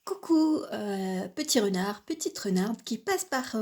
Coucou, petit renard, petite renarde qui passe par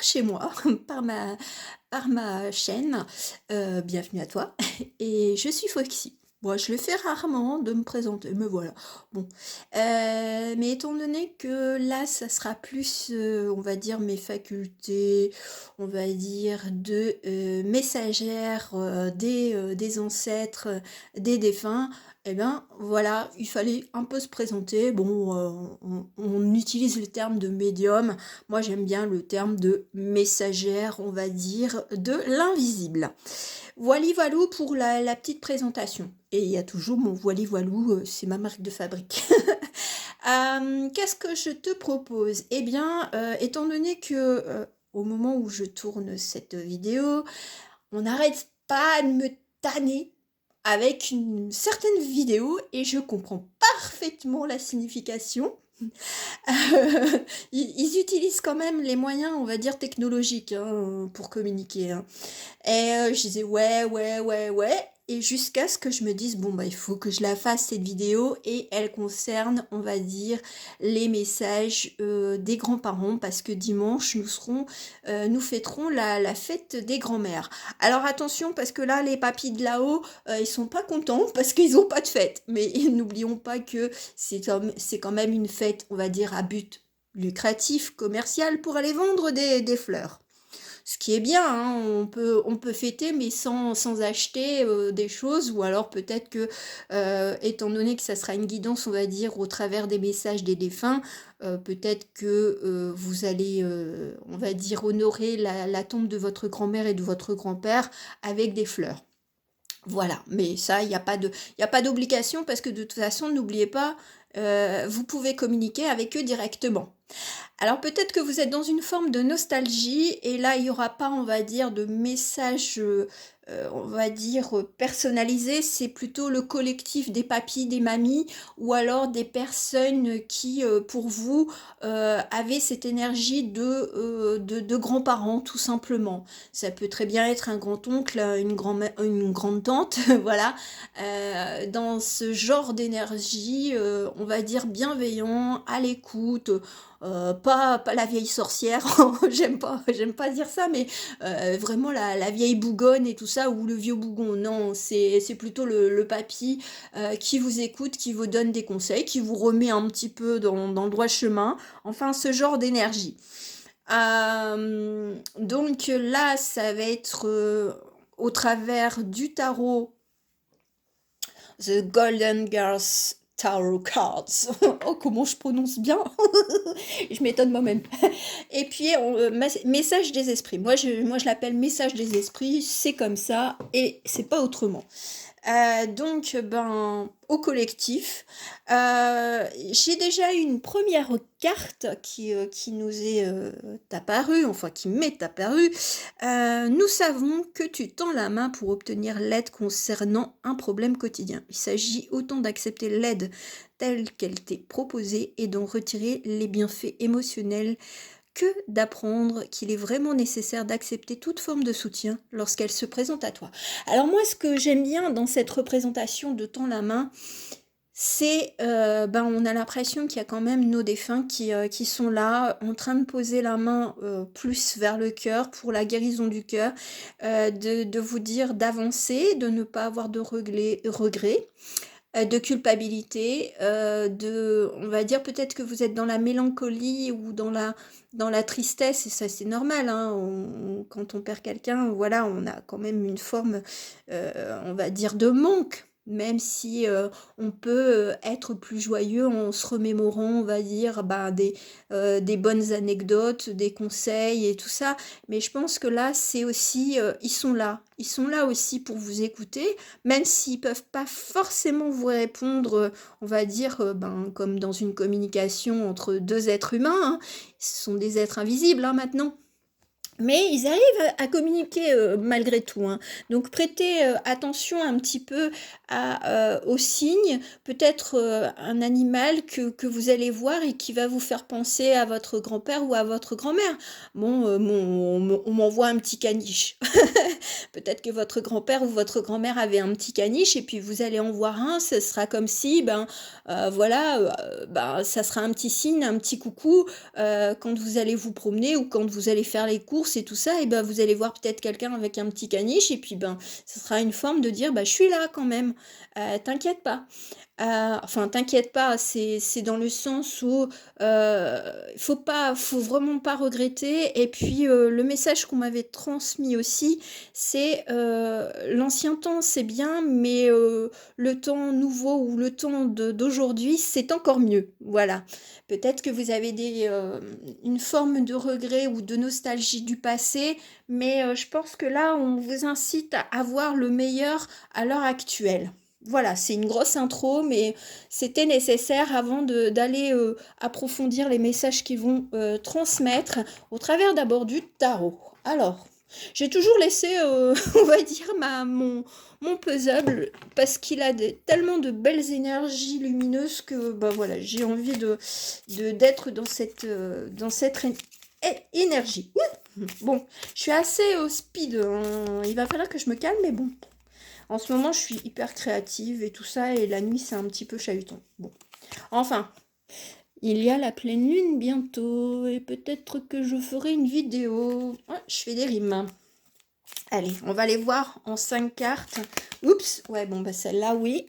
chez moi, par ma chaîne. Bienvenue à toi et je suis Foxy. Moi, je le fais rarement de me présenter, me voilà. Bon, mais étant donné que là, ça sera plus, on va dire mes facultés, on va dire de, messagère, des ancêtres, des défunts, eh ben, voilà, il fallait un peu se présenter. Bon, on utilise le terme de médium. Moi, j'aime bien le terme de messagère, on va dire, de l'invisible. Voili voilou pour la petite présentation. Et il y a toujours mon voili voilou, c'est ma marque de fabrique. Qu'est-ce que je te propose? Eh bien, étant donné que, au moment où je tourne cette vidéo, on n'arrête pas de me tanner avec une certaine vidéo et je comprends parfaitement la signification. Ils utilisent quand même les moyens, on va dire, technologiques pour communiquer. Et je disais ouais, ouais, ouais, ouais. Et jusqu'à ce que je me dise, bon, bah, il faut que je la fasse cette vidéo et elle concerne, on va dire, les messages des grands-parents parce que dimanche, nous fêterons la fête des grands-mères. Alors attention parce que là, les papis de là-haut, ils sont pas contents parce qu'ils n'ont pas de fête. Mais n'oublions pas que c'est quand même une fête, on va dire, à but lucratif, commercial, pour aller vendre des fleurs. Ce qui est bien, hein, on peut fêter, mais sans acheter des choses, ou alors peut-être que, étant donné que ça sera une guidance, on va dire, au travers des messages des défunts, peut-être que vous allez, on va dire, honorer la tombe de votre grand-mère et de votre grand-père avec des fleurs. Voilà, mais ça, il y a pas d'obligation parce que de toute façon, n'oubliez pas, vous pouvez communiquer avec eux directement. Alors peut-être que vous êtes dans une forme de nostalgie et là il y aura pas, on va dire, de message, on va dire, personnalisé. C'est plutôt le collectif des papis, des mamies ou alors des personnes qui, pour vous, avaient cette énergie de grands-parents tout simplement. Ça peut très bien être un grand-oncle, une grande-tante, voilà, dans ce genre d'énergie, on va dire bienveillant, à l'écoute, pas la vieille sorcière, j'aime pas dire ça, mais vraiment la vieille bougonne et tout ça, ou le vieux bougon. Non, c'est plutôt le papy qui vous écoute, qui vous donne des conseils, qui vous remet un petit peu dans le droit chemin. Enfin, ce genre d'énergie. Donc là, ça va être au travers du tarot The Golden Girls Tarot Cards. Oh, comment je prononce bien. Je m'étonne moi-même. Et puis, message des esprits. Moi, je l'appelle message des esprits. C'est comme ça et c'est pas autrement. Donc, ben, au collectif, j'ai déjà eu une première carte qui nous est apparue, enfin qui m'est apparue. Nous savons que tu tends la main pour obtenir l'aide concernant un problème quotidien. Il s'agit autant d'accepter l'aide telle qu'elle t'est proposée et d'en retirer les bienfaits émotionnels que d'apprendre qu'il est vraiment nécessaire d'accepter toute forme de soutien lorsqu'elle se présente à toi. Alors moi, ce que j'aime bien dans cette représentation de tends la main, c'est, ben, on a l'impression qu'il y a quand même nos défunts qui sont là, en train de poser la main plus vers le cœur pour la guérison du cœur, de vous dire d'avancer, de ne pas avoir de regrets, de culpabilité, on va dire peut-être que vous êtes dans la mélancolie ou dans la tristesse, et ça c'est normal, hein, quand on perd quelqu'un, voilà, on a quand même une forme, on va dire, de manque, même si on peut être plus joyeux en se remémorant, on va dire, ben, des bonnes anecdotes, des conseils et tout ça. Mais je pense que là, c'est aussi, ils sont là aussi pour vous écouter, même s'ils peuvent pas forcément vous répondre, on va dire, ben, comme dans une communication entre deux êtres humains, hein. Ce sont des êtres invisibles, hein, maintenant. Mais ils arrivent à communiquer malgré tout, hein. Donc prêtez attention un petit peu aux signes, peut-être un animal que vous allez voir et qui va vous faire penser à votre grand-père ou à votre grand-mère. Bon, on m'envoie un petit caniche. Peut-être que votre grand-père ou votre grand-mère avait un petit caniche et puis vous allez en voir un, ce sera comme si, voilà, ça sera un petit signe, un petit coucou, quand vous allez vous promener ou quand vous allez faire les courses et tout ça et vous allez voir peut-être quelqu'un avec un petit caniche et puis, ce sera une forme de dire: «Je suis là quand même, t'inquiète pas». Enfin t'inquiète pas, c'est dans le sens où, faut vraiment pas regretter et puis, le message qu'on m'avait transmis aussi, c'est, l'ancien temps c'est bien, mais, le temps nouveau ou le temps d'aujourd'hui, c'est encore mieux. Voilà. Peut-être que vous avez une forme de regret ou de nostalgie du passé, mais, je pense que là, on vous incite à voir le meilleur à l'heure actuelle. Voilà, c'est une grosse intro, mais c'était nécessaire avant d'aller approfondir les messages qu'ils vont transmettre au travers d'abord du tarot. Alors, j'ai toujours laissé, on va dire, mon puzzle parce qu'il a tellement de belles énergies lumineuses que voilà, j'ai envie d'être dans cette énergie. Ouh, bon, je suis assez au speed, hein. Il va falloir que je me calme, mais bon. En ce moment, je suis hyper créative et tout ça, et la nuit, c'est un petit peu chahutant. Bon. Enfin, il y a la pleine lune bientôt, et peut-être que je ferai une vidéo. Ouais, je fais des rimes. Allez, on va les voir en 5 cartes. Oups, ouais, celle-là, oui.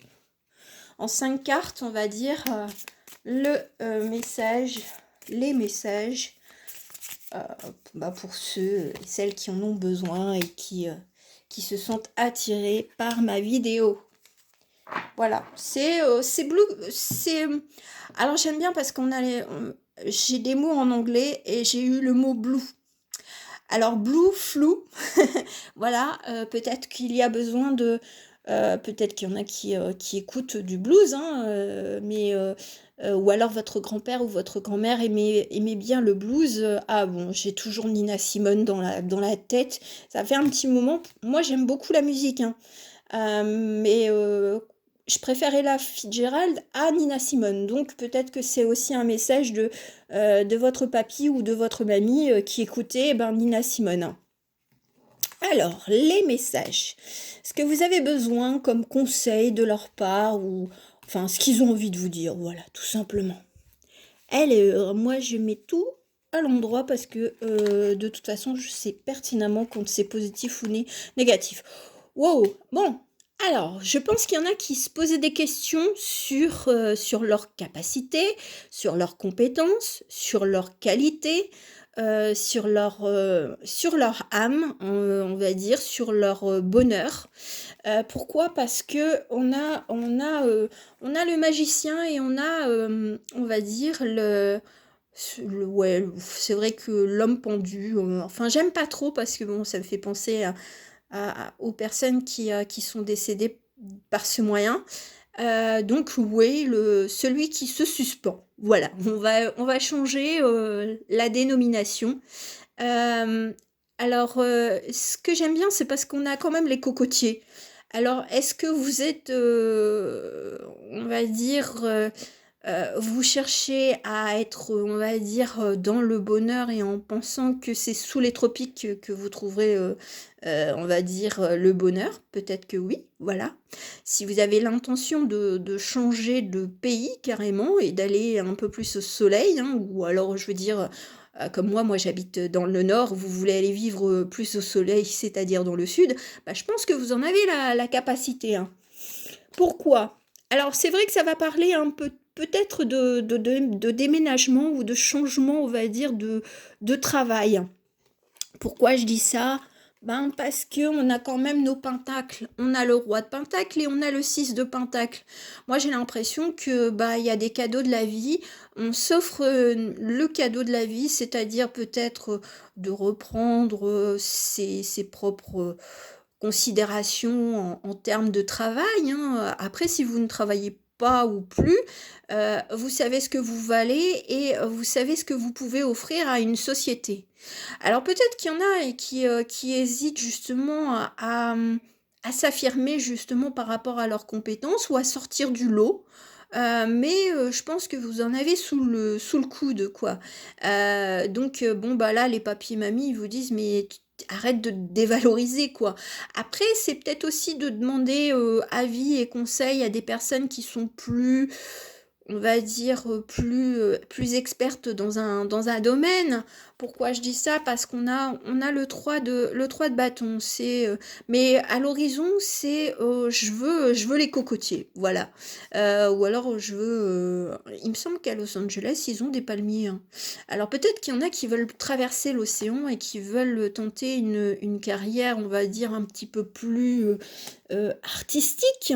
En 5 cartes, on va dire les messages, pour ceux et celles qui en ont besoin et qui se sentent attirés par ma vidéo. Voilà, c'est blue, alors j'aime bien parce j'ai des mots en anglais et j'ai eu le mot blue. Alors blue, flou, voilà, peut-être qu'il y a besoin peut-être qu'il y en a qui écoutent du blues, hein, ou alors votre grand-père ou votre grand-mère aimait bien le blues. Ah bon, j'ai toujours Nina Simone dans la tête. Ça fait un petit moment. Moi, j'aime beaucoup la musique, hein, mais je préfère Ella Fitzgerald à Nina Simone. Donc peut-être que c'est aussi un message de votre papy ou de votre mamie qui écoutait Nina Simone. Alors, les messages. Ce que vous avez besoin comme conseil de leur part ou enfin ce qu'ils ont envie de vous dire, voilà, tout simplement. Moi je mets tout à l'endroit parce que de toute façon je sais pertinemment quand c'est positif ou négatif. Wow, bon, alors je pense qu'il y en a qui se posaient des questions sur leur capacité, sur leurs compétences, sur leur qualité, sur leur âme, on va dire, sur leur bonheur. Pourquoi? Parce que on a le magicien et on va dire, ouais, c'est vrai que l'homme pendu, enfin, j'aime pas trop parce que bon, ça me fait penser aux personnes qui sont décédées par ce moyen. Donc, oui, celui qui se suspend. Voilà, on va changer la dénomination. Euh, alors, ce que j'aime bien, c'est parce qu'on a quand même les cocotiers. Alors, est-ce que vous êtes, on va dire, vous cherchez à être, on va dire, dans le bonheur et en pensant que c'est sous les tropiques que vous trouverez, on va dire, le bonheur? Peut-être que oui, voilà. Si vous avez l'intention de changer de pays carrément et d'aller un peu plus au soleil, hein, ou alors je veux dire, comme moi j'habite dans le nord, vous voulez aller vivre plus au soleil, c'est-à-dire dans le sud, je pense que vous en avez la capacité, hein. Pourquoi? Alors c'est vrai que ça va parler un peu peut-être de déménagement ou de changement, on va dire, de travail. Pourquoi je dis ça? Parce qu'on a quand même nos pentacles. On a le roi de pentacle et on a le 6 de pentacle. Moi, j'ai l'impression que il y a des cadeaux de la vie. On s'offre le cadeau de la vie, c'est-à-dire peut-être de reprendre ses propres considérations en termes de travail, hein. Après, si vous ne travaillez pas ou plus, vous savez ce que vous valez et vous savez ce que vous pouvez offrir à une société. Alors peut-être qu'il y en a qui hésitent justement à s'affirmer justement par rapport à leurs compétences ou à sortir du lot. Mais je pense que vous en avez sous le coude, quoi. Donc bon, là, les papis et mamies, ils vous disent: «Mais arrête de te dévaloriser, quoi. Après, c'est peut-être aussi de demander avis et conseils à des personnes qui sont plus, on va dire, plus expertes dans un domaine. Pourquoi je dis ça? Parce qu'on a le 3 de bâton. Mais à l'horizon, c'est je veux les cocotiers, voilà. Ou alors il me semble qu'à Los Angeles, ils ont des palmiers, hein. Alors peut-être qu'il y en a qui veulent traverser l'océan et qui veulent tenter une carrière, on va dire, un petit peu plus artistique.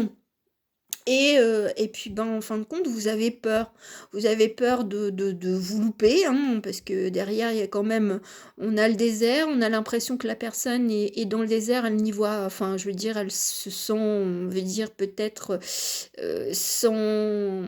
Et puis, ben, en fin de compte, vous avez peur. Vous avez peur de vous louper, hein, parce que derrière, il y a quand même, on a le désert, on a l'impression que la personne est dans le désert, elle n'y voit, enfin, je veux dire, elle se sent, on veut dire, peut-être sans.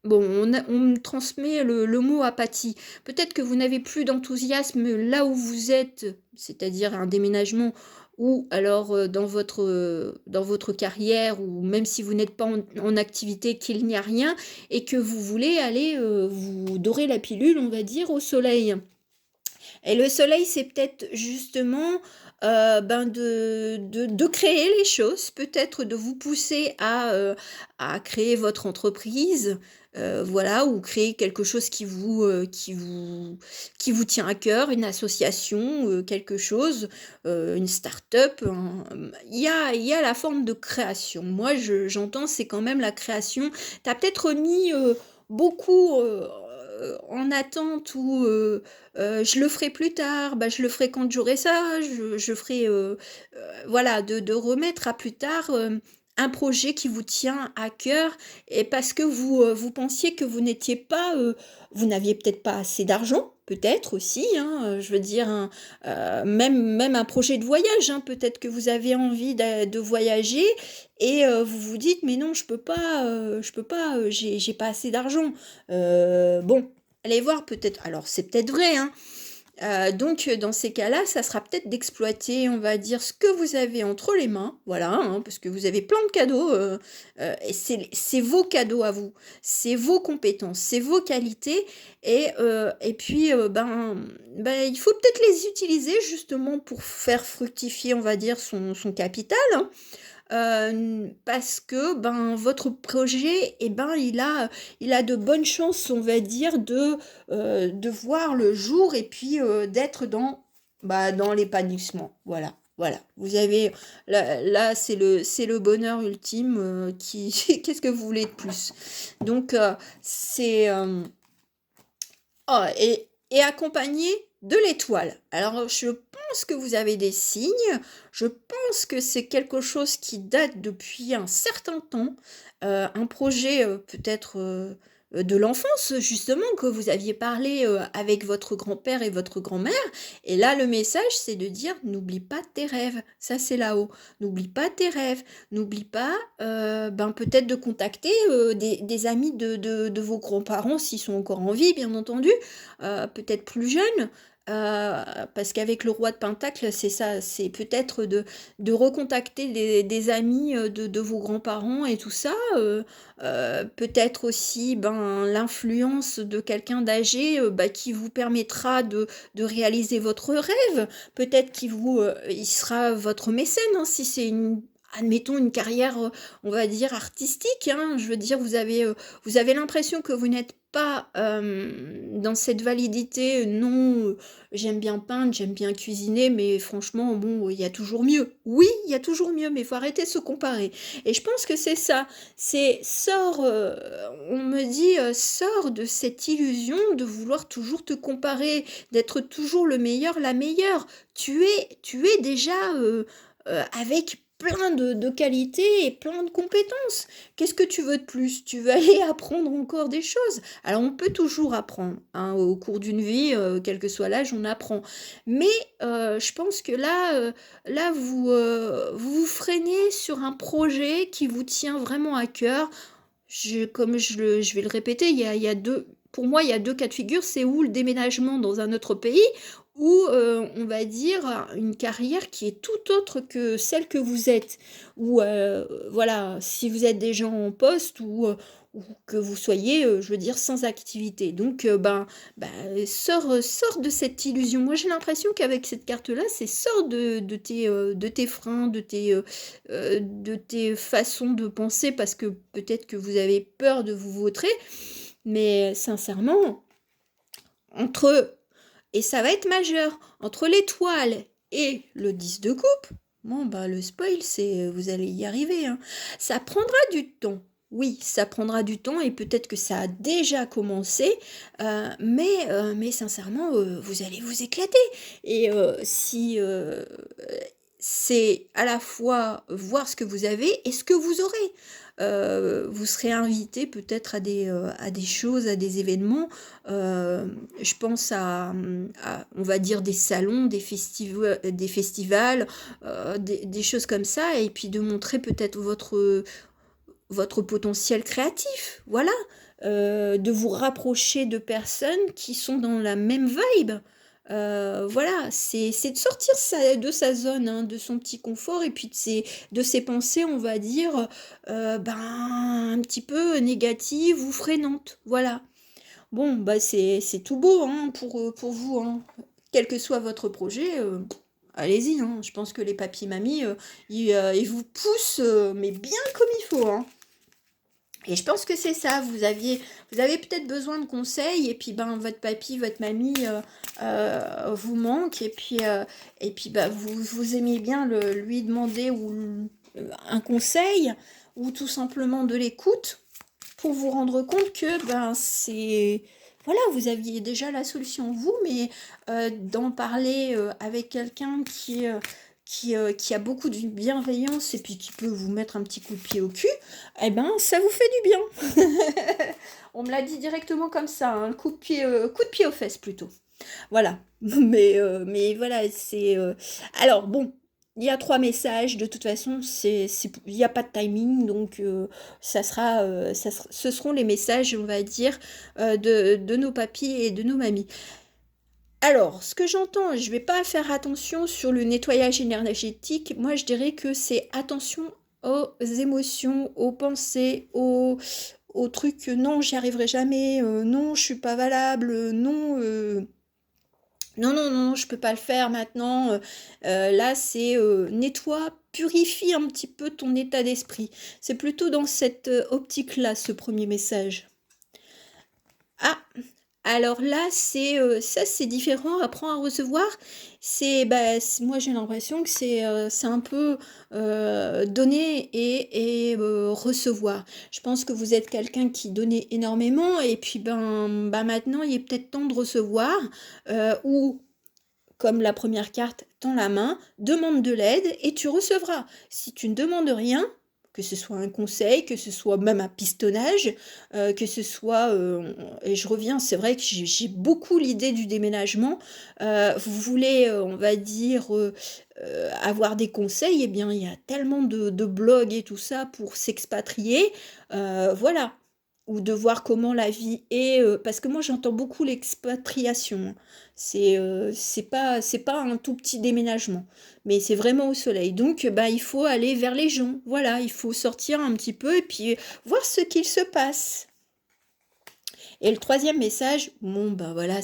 Bon, on me transmet le mot apathie. Peut-être que vous n'avez plus d'enthousiasme là où vous êtes, c'est-à-dire un déménagement, ou alors dans votre carrière, ou même si vous n'êtes pas en activité, qu'il n'y a rien, et que vous voulez aller vous dorer la pilule, on va dire, au soleil. Et le soleil, c'est peut-être justement ben de créer les choses, peut-être de vous pousser à créer votre entreprise, voilà, ou créer quelque chose qui vous tient à cœur, une association, quelque chose, une start-up. Il y a la forme de création. Moi, j'entends, c'est quand même la création. Tu as peut-être mis beaucoup en attente ou je le ferai plus tard, bah, je le ferai quand j'aurai ça, je ferai, voilà, de remettre à plus tard un projet qui vous tient à cœur et parce que vous pensiez que vous n'aviez peut-être pas assez d'argent, peut-être aussi, hein, je veux dire, même un projet de voyage, hein, peut-être que vous avez envie de voyager et vous vous dites, mais non, je peux pas, j'ai pas assez d'argent. Bon, allez voir peut-être. Alors, c'est peut-être vrai, hein. Donc, dans ces cas-là, ça sera peut-être d'exploiter, on va dire, ce que vous avez entre les mains, voilà, hein, parce que vous avez plein de cadeaux, et c'est vos cadeaux à vous, c'est vos compétences, c'est vos qualités, et puis, ben, il faut peut-être les utiliser justement pour faire fructifier, on va dire, son capital, hein. Parce que ben votre projet, eh ben il a de bonnes chances, on va dire, de voir le jour et puis d'être dans l'épanouissement. Voilà. Voilà, vous avez là, c'est le bonheur ultime qui qu'est-ce que vous voulez de plus? Donc c'est oh, et accompagné de l'étoile. Alors, je pense que vous avez des signes. Je pense que c'est quelque chose qui date depuis un certain temps. Un projet peut-être de l'enfance, justement, que vous aviez parlé avec votre grand-père et votre grand-mère. Et là, le message, c'est de dire, n'oublie pas tes rêves. Ça, c'est là-haut. N'oublie pas tes rêves. N'oublie pas, ben, peut-être de contacter des amis de vos grands-parents, s'ils sont encore en vie, bien entendu, peut-être plus jeunes, parce qu'avec le roi de Pentacle, c'est ça, c'est peut-être de recontacter des amis de vos grands-parents et tout ça, peut-être aussi ben, l'influence de quelqu'un d'âgé bah, qui vous permettra de réaliser votre rêve, peut-être il sera votre mécène, hein, si c'est admettons une carrière, on va dire artistique, hein. Je veux dire, vous avez l'impression que vous n'êtes pas dans cette validité. Non, j'aime bien peindre, j'aime bien cuisiner, mais franchement, bon, il y a toujours mieux. Oui, il y a toujours mieux, mais il faut arrêter de se comparer. Et je pense que c'est ça. On me dit, sors de cette illusion de vouloir toujours te comparer, d'être toujours le meilleur, la meilleure. Tu es déjà avec plein de qualités et plein de compétences. Qu'est-ce que tu veux de plus? Tu veux aller apprendre encore des choses. Alors on peut toujours apprendre, hein, au cours d'une vie, quel que soit l'âge, on apprend. Mais je pense que là vous vous freinez sur un projet qui vous tient vraiment à cœur. Comme je vais le répéter, il y a deux, pour moi, il y a deux cas de figure. C'est où le déménagement dans un autre pays, ou on va dire une carrière qui est tout autre que celle que vous êtes. Ou voilà, si vous êtes déjà en poste, ou que vous soyez, je veux dire, sans activité. Donc, sors de cette illusion. Moi, j'ai l'impression qu'avec cette carte-là, c'est sors de tes freins, de tes façons de penser, parce que peut-être que vous avez peur de vous vautrer, mais sincèrement, entre et ça va être majeur, entre l'étoile et le 10 de coupe, bon, le spoil, c'est vous allez y arriver, hein. Ça prendra du temps. Oui, ça prendra du temps et peut-être que ça a déjà commencé, mais sincèrement, vous allez vous éclater. Et si c'est à la fois voir ce que vous avez et ce que vous aurez. Vous serez invité peut-être à des choses, à des événements. Je pense on va dire, des salons, des festivals, des choses comme ça, et puis de montrer peut-être votre potentiel créatif. Voilà. De vous rapprocher de personnes qui sont dans la même vibe. Voilà, c'est de sortir de sa zone, hein, de son petit confort, et puis de ses pensées, on va dire, un petit peu négatives ou freinantes. Voilà. Bon, c'est tout beau, hein, pour vous, hein. Quel que soit votre projet, allez-y, hein. Je pense que les papis-mamies, ils vous poussent, mais bien comme il faut, hein. Et je pense que c'est ça, vous avez peut-être besoin de conseils, et puis votre papy, votre mamie vous manque, et puis vous aimez bien lui demander un conseil, ou tout simplement de l'écoute, pour vous rendre compte que c'est... Voilà, vous aviez déjà la solution vous, mais d'en parler avec quelqu'un qui a beaucoup de bienveillance, et puis qui peut vous mettre un petit coup de pied au cul, eh ben, ça vous fait du bien. On me l'a dit directement comme ça, un coup de pied aux fesses plutôt. Voilà. Mais voilà, c'est... Alors, bon, il y a 3 messages, de toute façon, il n'y a pas de timing, donc ce seront les messages, on va dire, de nos papis et de nos mamies. Alors, ce que j'entends, je vais pas faire attention sur le nettoyage énergétique. Moi, je dirais que c'est attention aux émotions, aux pensées, aux trucs, non, j'y arriverai jamais, non, je suis pas valable, non, non, non, non, je peux pas le faire maintenant. Là, c'est nettoie, purifie un petit peu ton état d'esprit. C'est plutôt dans cette optique-là, ce premier message. Ah, alors là, c'est différent. Apprends à recevoir. Moi, j'ai l'impression que c'est un peu donner et recevoir. Je pense que vous êtes quelqu'un qui donnait énormément, et puis maintenant, il est peut-être temps de recevoir, ou comme la première carte, tends la main, demande de l'aide et tu recevras. Si tu ne demandes rien, que ce soit un conseil, que ce soit même un pistonnage, que ce soit... et je reviens, c'est vrai que j'ai beaucoup l'idée du déménagement. Vous voulez, on va dire, avoir des conseils, eh bien, il y a tellement de blogs et tout ça pour s'expatrier. Voilà. Ou de voir comment la vie est, parce que moi j'entends beaucoup l'expatriation, hein. C'est pas un tout petit déménagement, mais c'est vraiment au soleil. Donc, il faut aller vers les gens. Voilà, il faut sortir un petit peu et puis voir ce qu'il se passe. Et le troisième message, bon, voilà,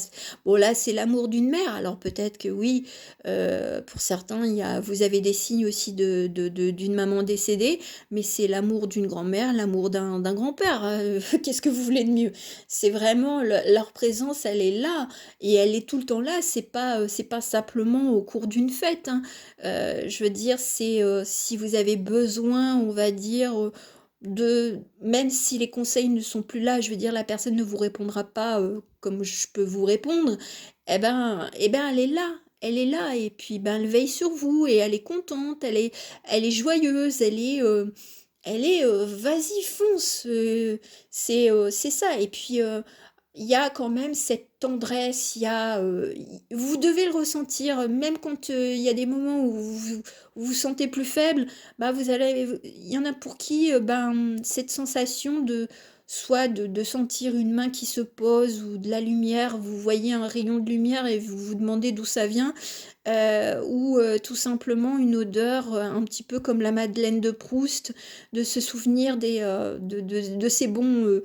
bon, là, c'est l'amour d'une mère. Alors peut-être que oui, pour certains, vous avez des signes aussi d'une maman décédée, mais c'est l'amour d'une grand-mère, l'amour d'un grand-père, hein. Qu'est-ce que vous voulez de mieux? C'est vraiment leur présence, elle est là, et elle est tout le temps là. C'est pas simplement au cours d'une fête, hein. Je veux dire, c'est si vous avez besoin, on va dire, même si les conseils ne sont plus là, je veux dire, la personne ne vous répondra pas comme je peux vous répondre, elle est là. Elle est là, et puis elle veille sur vous, et elle est contente, elle est joyeuse, vas-y, fonce, c'est ça. Et puis il y a quand même cette tendresse, vous devez le ressentir, même quand il y a des moments où vous vous sentez plus faible, il y en a pour qui cette sensation soit de sentir une main qui se pose ou de la lumière, vous voyez un rayon de lumière et vous vous demandez d'où ça vient, ou tout simplement une odeur, un petit peu comme la Madeleine de Proust, de se souvenir de ces bons,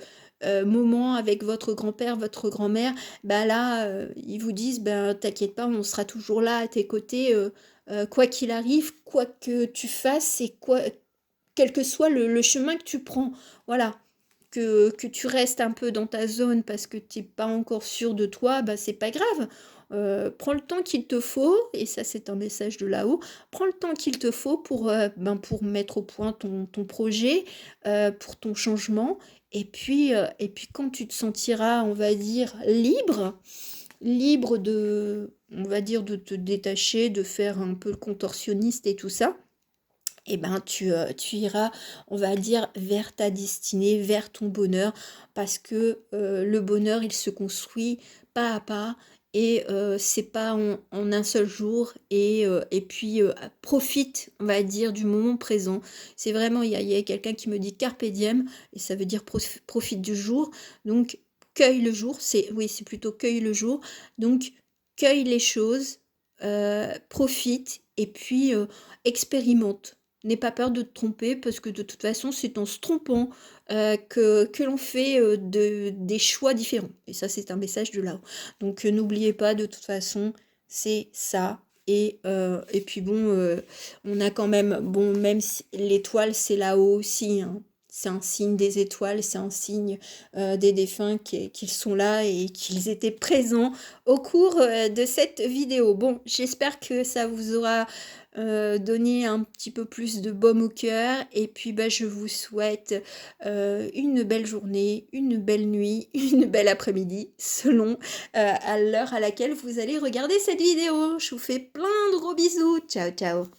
moments avec votre grand-père, votre grand-mère. Bah, là, ils vous disent: «Ben, t'inquiète pas, on sera toujours là à tes côtés, quoi qu'il arrive, quoi que tu fasses et quel que soit le chemin que tu prends». Voilà. Que tu restes un peu dans ta zone parce que tu es pas encore sûr de toi, bah, c'est pas grave. Prends le temps qu'il te faut et ça, c'est un message de là-haut. Prends le temps qu'il te faut pour mettre au point ton projet, pour ton changement et puis quand tu te sentiras, on va dire, libre de on va dire, de te détacher, de faire un peu le contorsionniste et tout ça, et ben tu iras, on va dire, vers ta destinée, vers ton bonheur, parce que le bonheur, il se construit pas à pas et c'est pas en un seul jour. Et puis profite, on va dire, du moment présent. C'est vraiment, il y a quelqu'un qui me dit carpe diem, et ça veut dire profite du jour. Donc cueille le jour, oui, c'est plutôt cueille le jour. Donc cueille les choses, profite et puis expérimente. N'aie pas peur de te tromper parce que de toute façon, c'est en se trompant que l'on fait des choix différents. Et ça, c'est un message de là-haut. Donc, n'oubliez pas, de toute façon, c'est ça. Et puis bon, on a quand même, bon, même si l'étoile, c'est là-haut aussi, hein. C'est un signe des étoiles, c'est un signe des défunts qu'ils sont là et qu'ils étaient présents au cours de cette vidéo. Bon, j'espère que ça vous aura donné un petit peu plus de baume au cœur. Et puis bah, je vous souhaite une belle journée, une belle nuit, une belle après-midi, selon à l'heure à laquelle vous allez regarder cette vidéo. Je vous fais plein de gros bisous. Ciao, ciao.